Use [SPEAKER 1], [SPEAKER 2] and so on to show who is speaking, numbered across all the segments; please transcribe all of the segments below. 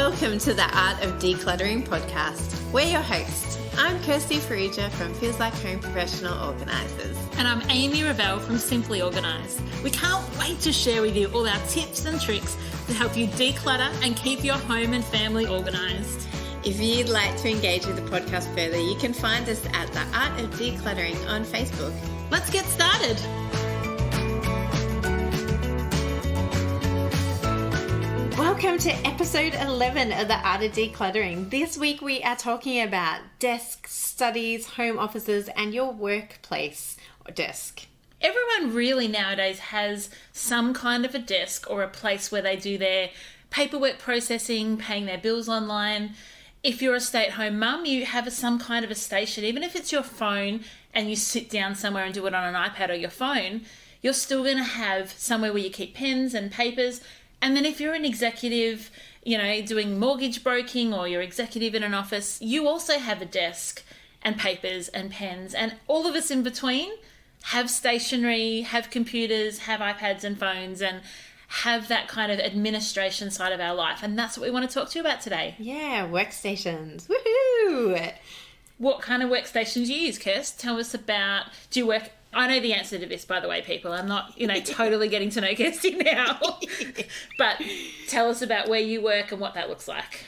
[SPEAKER 1] Welcome to the Art of Decluttering podcast. We're your hosts. I'm Kirsty Amy from Feels Like Home Professional Organisers.
[SPEAKER 2] And I'm Amy Ravel from Simply Organised. We can't wait to share with you all our tips and tricks to help you declutter and keep your home and family organised.
[SPEAKER 1] If you'd like to engage with the podcast further, you can find us at the Art of Decluttering on Facebook.
[SPEAKER 2] Let's get started.
[SPEAKER 1] Welcome to episode 11 of the Art of Decluttering. This week we are talking about desks, studies, home offices, and your workplace or desk.
[SPEAKER 2] Everyone really nowadays has some kind of a desk or a place where they do their paperwork processing, paying their bills online. If you're a stay-at-home mum, you have some kind of a station. Even if it's your phone and you sit down somewhere and do it on an iPad or your phone, you're still going to have somewhere where you keep pens and papers. And then if you're an executive, doing mortgage broking, or you're executive in an office, you also have a desk and papers and pens. And all of us in between have stationery, have computers, have iPads and phones, and have that kind of administration side of our life. And that's what we want to talk to you about today.
[SPEAKER 1] Yeah, workstations. Woohoo!
[SPEAKER 2] What kind of workstations do you use, Kirst? Tell us about, do you work... I know the answer to this, by the way, people. I'm not, totally getting to know Kirsty now. But tell us about where you work and what that looks like.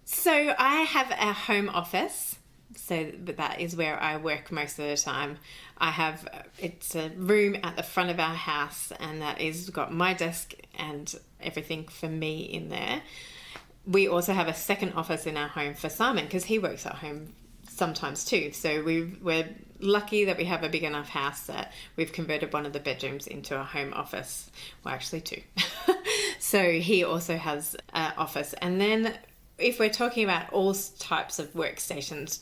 [SPEAKER 1] So I have a home office. But that is where I work most of the time. It's a room at the front of our house, and that is got my desk and everything for me in there. We also have a second office in our home for Simon, because he works at home sometimes too. So we're lucky that we have a big enough house that we've converted one of the bedrooms into a home office. Well, actually two. So he also has an office. And then if we're talking about all types of workstations,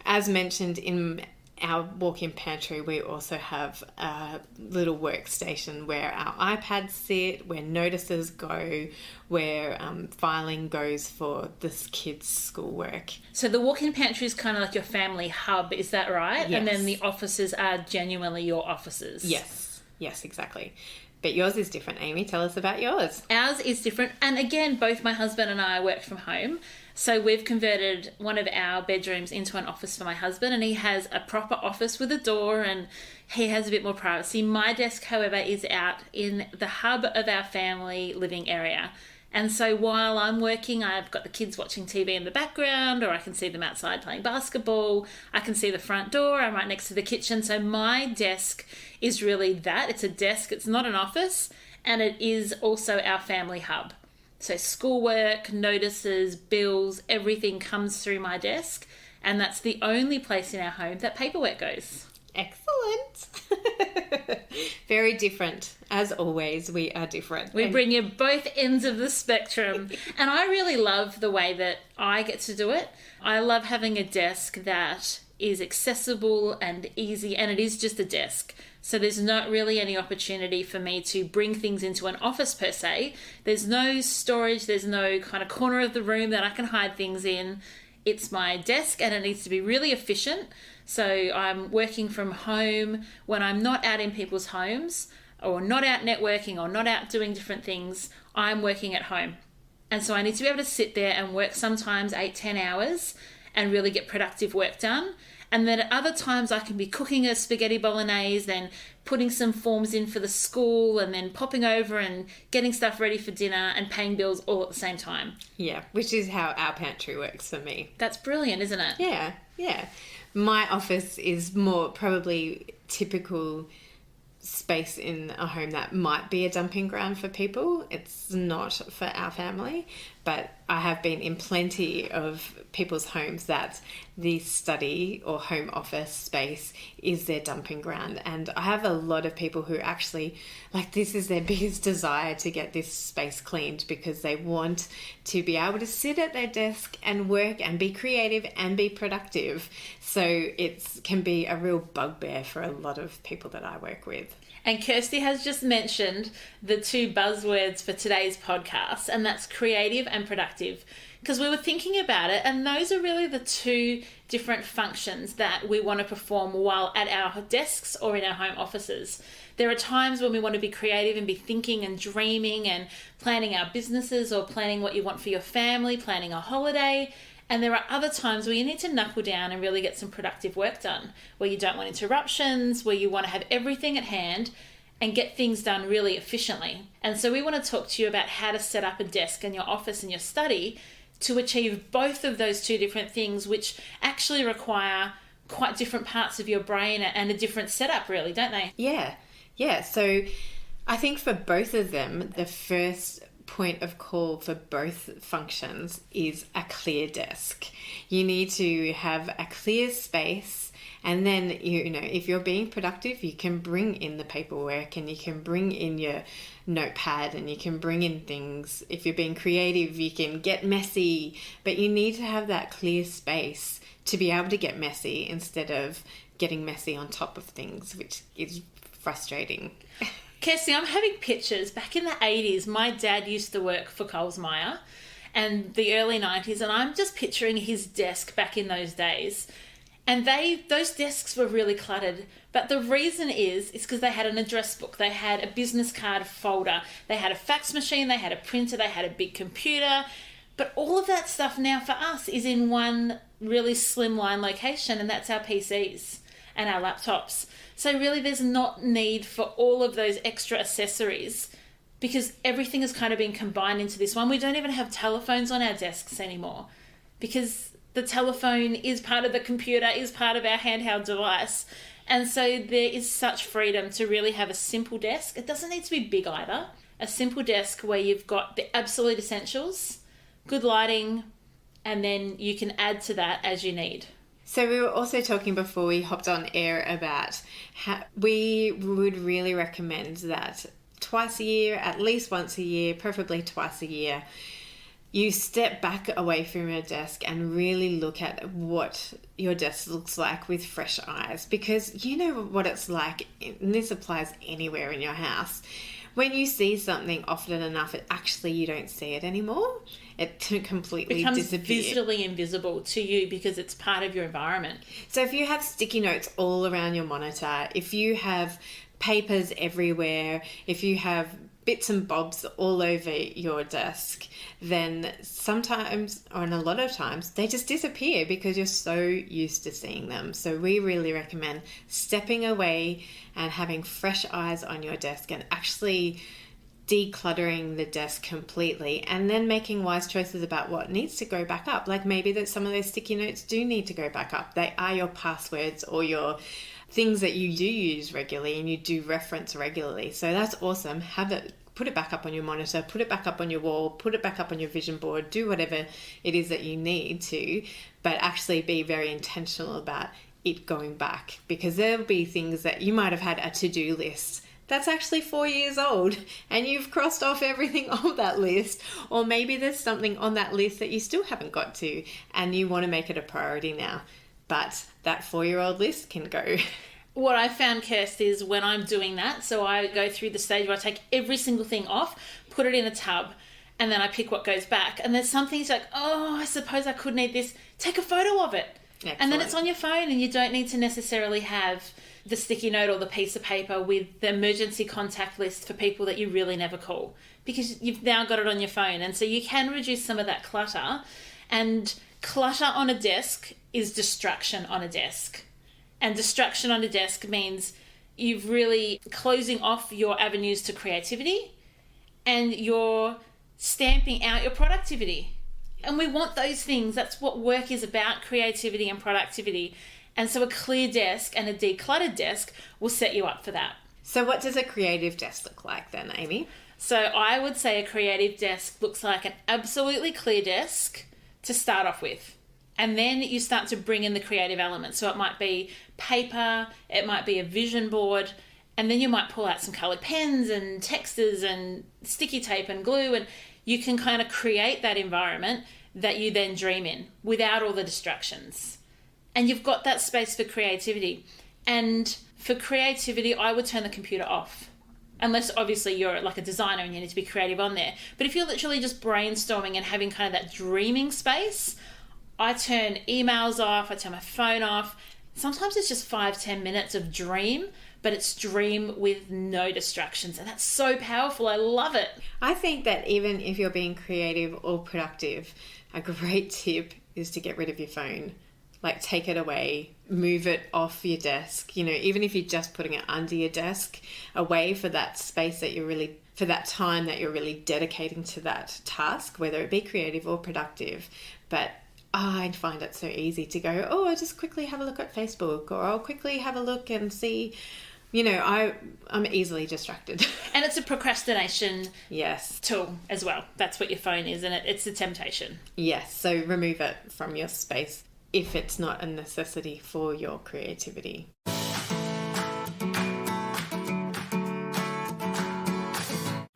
[SPEAKER 1] as mentioned in our walk-in pantry, we also have a little workstation where our iPads sit, where notices go, where filing goes for this kids' schoolwork.
[SPEAKER 2] So the walk-in pantry is kind of like your family hub, is that right?
[SPEAKER 1] Yes.
[SPEAKER 2] And then the offices are genuinely your offices.
[SPEAKER 1] Yes, exactly. But yours is different, Amy. Tell us about yours.
[SPEAKER 2] Ours is different. And again, both my husband and I work from home. So we've converted one of our bedrooms into an office for my husband, and he has a proper office with a door, and he has a bit more privacy. My desk, however, is out in the hub of our family living area. And so while I'm working, I've got the kids watching TV in the background, or I can see them outside playing basketball. I can see the front door. I'm right next to the kitchen. So my desk is really that. It's a desk. It's not an office. And it is also our family hub. So schoolwork, notices, bills, everything comes through my desk. And that's the only place in our home that paperwork goes.
[SPEAKER 1] Excellent. Very different. As always, we are different.
[SPEAKER 2] We bring you both ends of the spectrum. And I really love the way that I get to do it. I love having a desk that is accessible and easy, and it is just a desk. So there's not really any opportunity for me to bring things into an office per se. There's no storage, there's no kind of corner of the room that I can hide things in. It's my desk, and it needs to be really efficient. So I'm working from home when I'm not out in people's homes, or not out networking, or not out doing different things. I'm working at home. And so I need to be able to sit there and work sometimes 8-10 hours and really get productive work done. And then at other times I can be cooking a spaghetti bolognese, then putting some forms in for the school, and then popping over and getting stuff ready for dinner and paying bills all at the same time.
[SPEAKER 1] Yeah, which is how our pantry works for me.
[SPEAKER 2] That's brilliant, isn't it?
[SPEAKER 1] Yeah. My office is more probably typical space in a home that might be a dumping ground for people. It's not for our family, but I have been in plenty of people's homes that the study or home office space is their dumping ground. And I have a lot of people who actually, this is their biggest desire, to get this space cleaned, because they want to be able to sit at their desk and work and be creative and be productive. So it can be a real bugbear for a lot of people that I work with.
[SPEAKER 2] And Kirsty has just mentioned the two buzzwords for today's podcast, and that's creative and productive. Because we were thinking about it, and those are really the two different functions that we want to perform while at our desks or in our home offices. There are times when we want to be creative and be thinking and dreaming and planning our businesses or planning what you want for your family, planning a holiday. And there are other times where you need to knuckle down and really get some productive work done, where you don't want interruptions, where you want to have everything at hand and get things done really efficiently. And so we want to talk to you about how to set up a desk in your office and your study to achieve both of those two different things, which actually require quite different parts of your brain and a different setup, really, don't they?
[SPEAKER 1] Yeah. So I think for both of them, the first point of call for both functions is a clear desk. You need to have a clear space, and then if you're being productive, you can bring in the paperwork and you can bring in your notepad and you can bring in things. If you're being creative, you can get messy, but you need to have that clear space to be able to get messy instead of getting messy on top of things, which is frustrating.
[SPEAKER 2] Kirsty, I'm having pictures. Back in the 80s, my dad used to work for Coles Myer, and the early 90s, and I'm just picturing his desk back in those days. And those desks were really cluttered. But the reason is because they had an address book, they had a business card folder, they had a fax machine, they had a printer, they had a big computer. But all of that stuff now for us is in one really slimline location, and that's our PCs and our laptops. So really there's not need for all of those extra accessories because everything has kind of been combined into this one. We don't even have telephones on our desks anymore because the telephone is part of the computer, is part of our handheld device. And so there is such freedom to really have a simple desk. It doesn't need to be big either. A simple desk where you've got the absolute essentials, good lighting, and then you can add to that as you need.
[SPEAKER 1] So we were also talking before we hopped on air about how we would really recommend that twice a year, at least once a year, preferably twice a year, you step back away from your desk and really look at what your desk looks like with fresh eyes, because you know what it's like, and this applies anywhere in your house. When you see something often enough, you don't see it anymore. It completely
[SPEAKER 2] becomes
[SPEAKER 1] disappears.
[SPEAKER 2] Visually invisible to you because it's part of your environment.
[SPEAKER 1] So if you have sticky notes all around your monitor, if you have papers everywhere, if you have bits and bobs all over your desk, then sometimes, or a lot of times, they just disappear because you're so used to seeing them. So we really recommend stepping away and having fresh eyes on your desk and actually decluttering the desk completely, and then making wise choices about what needs to go back up. Like maybe that some of those sticky notes do need to go back up. They are your passwords or your things that you do use regularly and you do reference regularly. So that's awesome. Put it back up on your monitor, put it back up on your wall, put it back up on your vision board, do whatever it is that you need to, but actually be very intentional about it going back, because there'll be things that you might have had a to-do list that's actually 4 years old and you've crossed off everything on that list, or maybe there's something on that list that you still haven't got to and you want to make it a priority now, but that 4-year-old list can go.
[SPEAKER 2] What I found, Kirsty, is when I'm doing that, so I go through the stage where I take every single thing off, put it in a tub, and then I pick what goes back. And there's some things like, oh, I suppose I could need this. Take a photo of it. Excellent. And then it's on your phone, and you don't need to necessarily have the sticky note or the piece of paper with the emergency contact list for people that you really never call, because you've now got it on your phone. And so you can reduce some of that clutter. And clutter on a desk is distraction on a desk. And distraction on a desk means you've really closing off your avenues to creativity and you're stamping out your productivity. And we want those things. That's what work is about, creativity and productivity. And so a clear desk and a decluttered desk will set you up for that.
[SPEAKER 1] So what does a creative desk look like then, Amy?
[SPEAKER 2] So I would say a creative desk looks like an absolutely clear desk to start off with. And then you start to bring in the creative elements. So it might be paper, it might be a vision board, and then you might pull out some coloured pens and texters and sticky tape and glue, and you can kind of create that environment that you then dream in without all the distractions. And you've got that space for creativity. And For creativity, I would turn the computer off. Unless obviously you're like a designer and you need to be creative on there. But if you're literally just brainstorming and having kind of that dreaming space, I turn emails off, I turn my phone off. Sometimes it's just 5-10 minutes of dream, but it's dream with no distractions. And that's so powerful. I love it.
[SPEAKER 1] I think that even if you're being creative or productive, a great tip is to get rid of your phone. Like, take it away, move it off your desk, even if you're just putting it under your desk, away for that space that for that time that you're really dedicating to that task, whether it be creative or productive. But I find it so easy to go, I'll just quickly have a look at Facebook, or I'll quickly have a look and see, I'm easily distracted.
[SPEAKER 2] And it's a procrastination
[SPEAKER 1] yes
[SPEAKER 2] tool as well. That's what your phone is, and it's a temptation.
[SPEAKER 1] Yes, so remove it from your space if it's not a necessity for your creativity.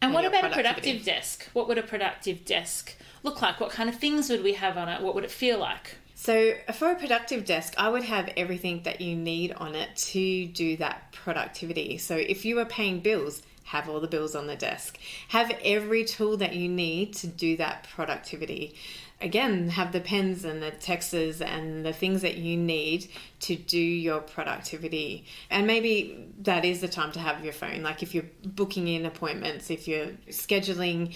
[SPEAKER 2] And what about a productive desk? What would a productive desk look like? What kind of things would we have on it? What would it feel like?
[SPEAKER 1] So for a productive desk, I would have everything that you need on it to do that productivity. So if you are paying bills, have all the bills on the desk. Have every tool that you need to do that productivity. Again, have the pens and the texters and the things that you need to do your productivity. And maybe that is the time to have your phone. Like if you're booking in appointments, if you're scheduling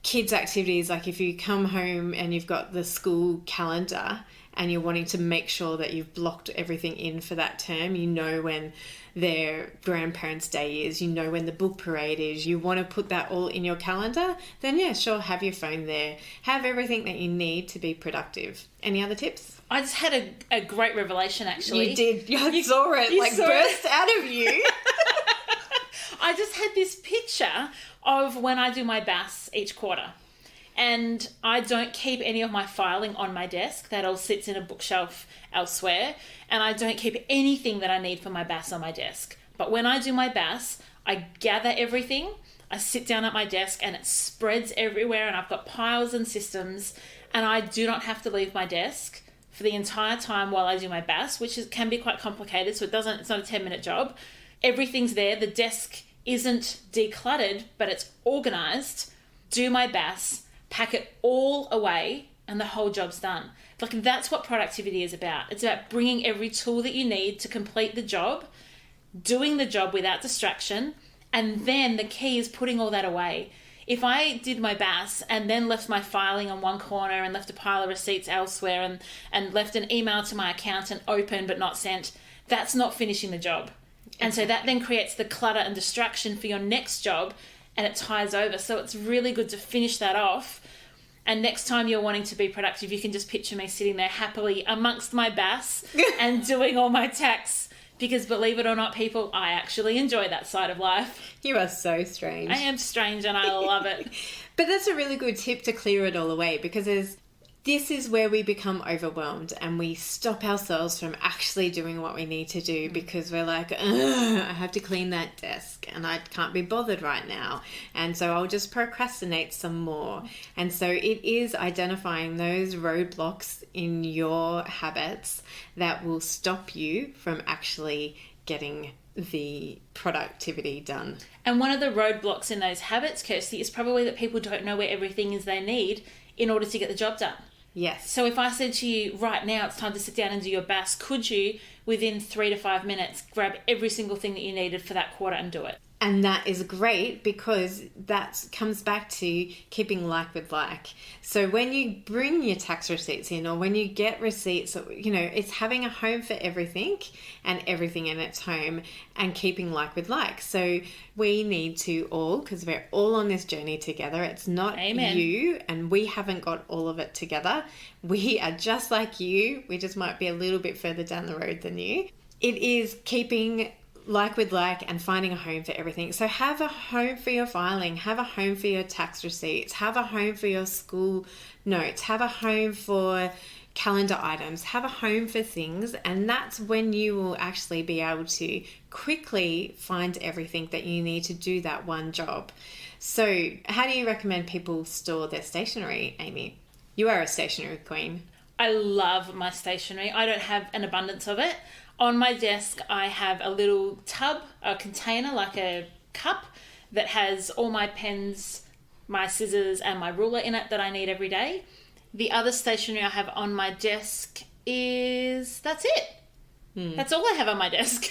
[SPEAKER 1] kids' activities, like if you come home and you've got the school calendar and you're wanting to make sure that you've blocked everything in for that term, when their grandparents' day is, when the book parade is, you want to put that all in your calendar, then yeah, sure, have your phone there. Have everything that you need to be productive. Any other tips?
[SPEAKER 2] I just had a great revelation, actually.
[SPEAKER 1] You did. I saw it, burst out of you.
[SPEAKER 2] I just had this picture of when I do my BAS each quarter. And I don't keep any of my filing on my desk. That all sits in a bookshelf elsewhere. And I don't keep anything that I need for my BAS on my desk. But when I do my BAS, I gather everything. I sit down at my desk and it spreads everywhere. And I've got piles and systems. And I do not have to leave my desk for the entire time while I do my BAS, which can be quite complicated. So it's not a 10-minute job. Everything's there. The desk isn't decluttered, but it's organized. Do my BAS. Pack it all away and the whole job's done. Like, that's what productivity is about. It's about bringing every tool that you need to complete the job, doing the job without distraction, and then the key is putting all that away. If I did my BAS and then left my filing on one corner and left a pile of receipts elsewhere and left an email to my accountant open but not sent, that's not finishing the job. And so that then creates the clutter and distraction for your next job, and it ties over. So it's really good to finish that off. And next time you're wanting to be productive, you can just picture me sitting there happily amongst my BAS and doing all my tax. Because believe it or not, people, I actually enjoy that side of life.
[SPEAKER 1] You are so strange.
[SPEAKER 2] I am strange and I love it.
[SPEAKER 1] But that's a really good tip to clear it all away, because this is where we become overwhelmed and we stop ourselves from actually doing what we need to do because we're like, I have to clean that desk and I can't be bothered right now. And so I'll just procrastinate some more. And so it is identifying those roadblocks in your habits that will stop you from actually getting the productivity done.
[SPEAKER 2] And one of the roadblocks in those habits, Kirsty, is probably that people don't know where everything is they need in order to get the job done.
[SPEAKER 1] Yes.
[SPEAKER 2] So if I said to you, right now it's time to sit down and do your BAS, could you, within 3 to 5 minutes, grab every single thing that you needed for that quarter and do it?
[SPEAKER 1] And that is great because that comes back to keeping like with like. So when you bring your tax receipts in or when you get receipts, it's having a home for everything and everything in its home and keeping like with like. So we need to all, because we're all on this journey together. It's not
[SPEAKER 2] Amen.
[SPEAKER 1] You and we haven't got all of it together. We are just like you. We just might be a little bit further down the road than you. It is keeping like with like and finding a home for everything. So have a home for your filing, have a home for your tax receipts, have a home for your school notes, have a home for calendar items, have a home for things, and that's when you will actually be able to quickly find everything that you need to do that one job. So how do you recommend people store their stationery, Amy? You are a stationery queen.
[SPEAKER 2] I love my stationery. I don't have an abundance of it. On my desk, I have a little tub, a container, like a cup, that has all my pens, my scissors, and my ruler in it that I need every day. The other stationery I have on my desk that's it. That's all I have on my desk.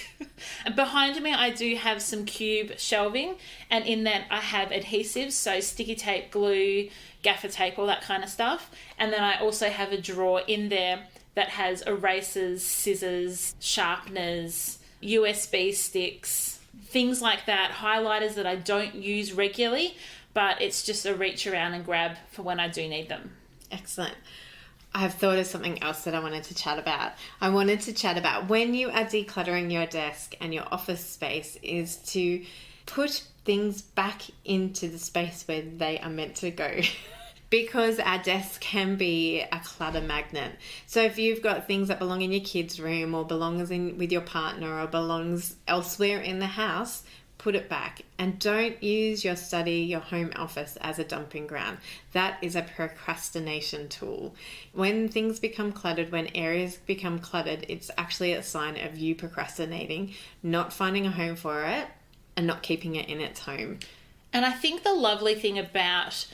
[SPEAKER 2] Behind me, I do have some cube shelving, and in that I have adhesives, so sticky tape, glue, gaffer tape, all that kind of stuff. And then I also have a drawer in there that has erasers, scissors, sharpeners, USB sticks, things like that, highlighters that I don't use regularly, but it's just a reach around and grab for when I do need them.
[SPEAKER 1] Excellent. I've thought of something else that I wanted to chat about. I wanted to chat about when you are decluttering your desk and your office space is to put things back into the space where they are meant to go. Because our desk can be a clutter magnet. So if you've got things that belong in your kids' room or belongs in with your partner or belongs elsewhere in the house, put it back, and don't use your study, your home office as a dumping ground. That is a procrastination tool. When things become cluttered, when areas become cluttered, it's actually a sign of you procrastinating, not finding a home for it, and not keeping it in its home.
[SPEAKER 2] And I think the lovely thing about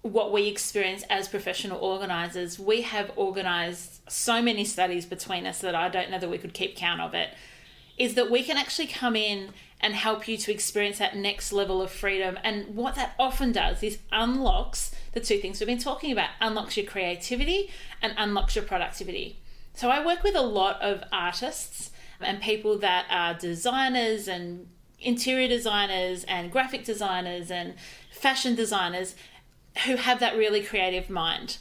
[SPEAKER 2] what we experience as professional organisers, we have organised so many studies between us that I don't know that we could keep count of it, is that we can actually come in and help you to experience that next level of freedom. And what that often does is unlocks the two things we've been talking about, unlocks your creativity and unlocks your productivity. So I work with a lot of artists and people that are designers and interior designers and graphic designers and fashion designers who have that really creative mind.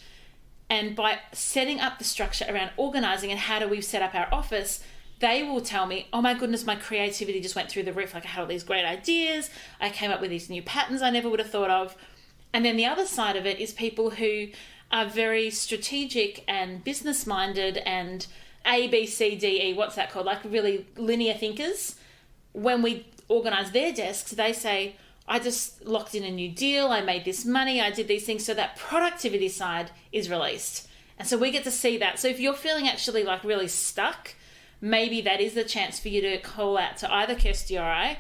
[SPEAKER 2] And by setting up the structure around organising and how do we set up our office, they will tell me, oh my goodness, my creativity just went through the roof. Like, I had all these great ideas. I came up with these new patterns I never would have thought of. And then the other side of it is people who are very strategic and business-minded and A, B, C, D, E, what's that called? Like really linear thinkers. When we organise their desks, they say, I just locked in a new deal. I made this money. I did these things. So that productivity side is released. And so we get to see that. So if you're feeling actually like really stuck, maybe that is the chance for you to call out to either Kirsty or I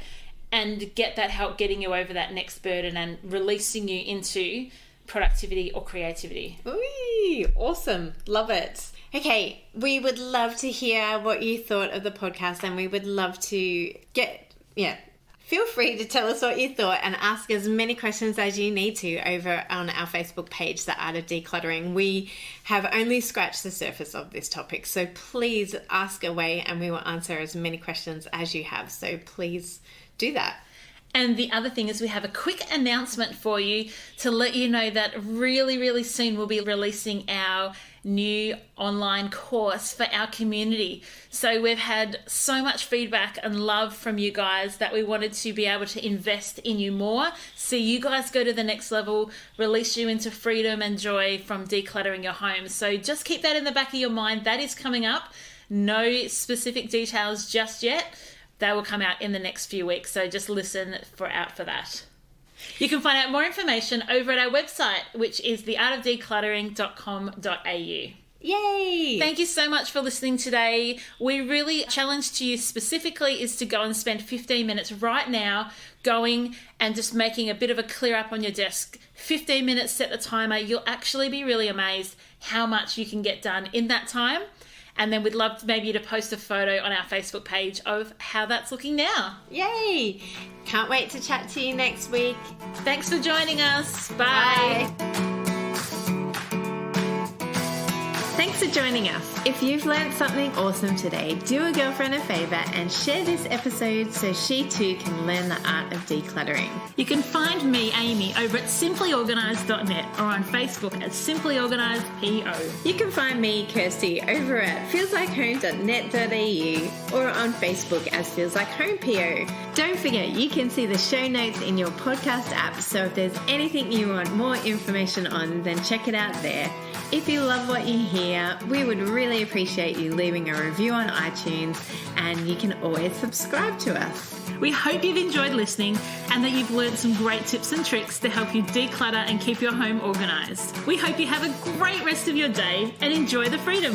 [SPEAKER 2] and get that help getting you over that next burden and releasing you into productivity or creativity.
[SPEAKER 1] Ooh, awesome. Love it. Okay, we would love to hear what you thought of the podcast, and we would love to feel free to tell us what you thought and ask as many questions as you need to over on our Facebook page, The Art of Decluttering. We have only scratched the surface of this topic, so please ask away and we will answer as many questions as you have. So please do that.
[SPEAKER 2] And the other thing is we have a quick announcement for you to let you know that really, really soon we'll be releasing our new online course for our community. So we've had so much feedback and love from you guys that we wanted to be able to invest in you more, see you guys go to the next level, release you into freedom and joy from decluttering your home. So just keep that in the back of your mind. That is coming up. No specific details just yet. They will come out in the next few weeks, so just listen out for that. You can find out more information over at our website, which is theartofdecluttering.com.au.
[SPEAKER 1] Yay!
[SPEAKER 2] Thank you so much for listening today. We really challenge to you specifically is to go and spend 15 minutes right now going and just making a bit of a clear up on your desk. 15 minutes, set the timer. You'll actually be really amazed how much you can get done in that time. And then we'd love maybe to post a photo on our Facebook page of how that's looking now.
[SPEAKER 1] Yay! Can't wait to chat to you next week.
[SPEAKER 2] Thanks for joining us. Bye.
[SPEAKER 1] Thanks for joining us. If you've learned something awesome today, do a girlfriend a favour and share this episode so she too can learn the art of decluttering.
[SPEAKER 2] You can find me, Amy, over at simplyorganised.net or on Facebook at simplyorganisedpo.
[SPEAKER 1] You can find me, Kirsty, over at feelslikeHome.net.au or on Facebook as Feels Like Home PO. Don't forget, you can see the show notes in your podcast app, so if there's anything you want more information on, then check it out there. If you love what you hear, we would really appreciate you leaving a review on iTunes, and you can always subscribe to us.
[SPEAKER 2] We hope you've enjoyed listening and that you've learned some great tips and tricks to help you declutter and keep your home organised. We hope you have a great rest of your day and enjoy the freedom.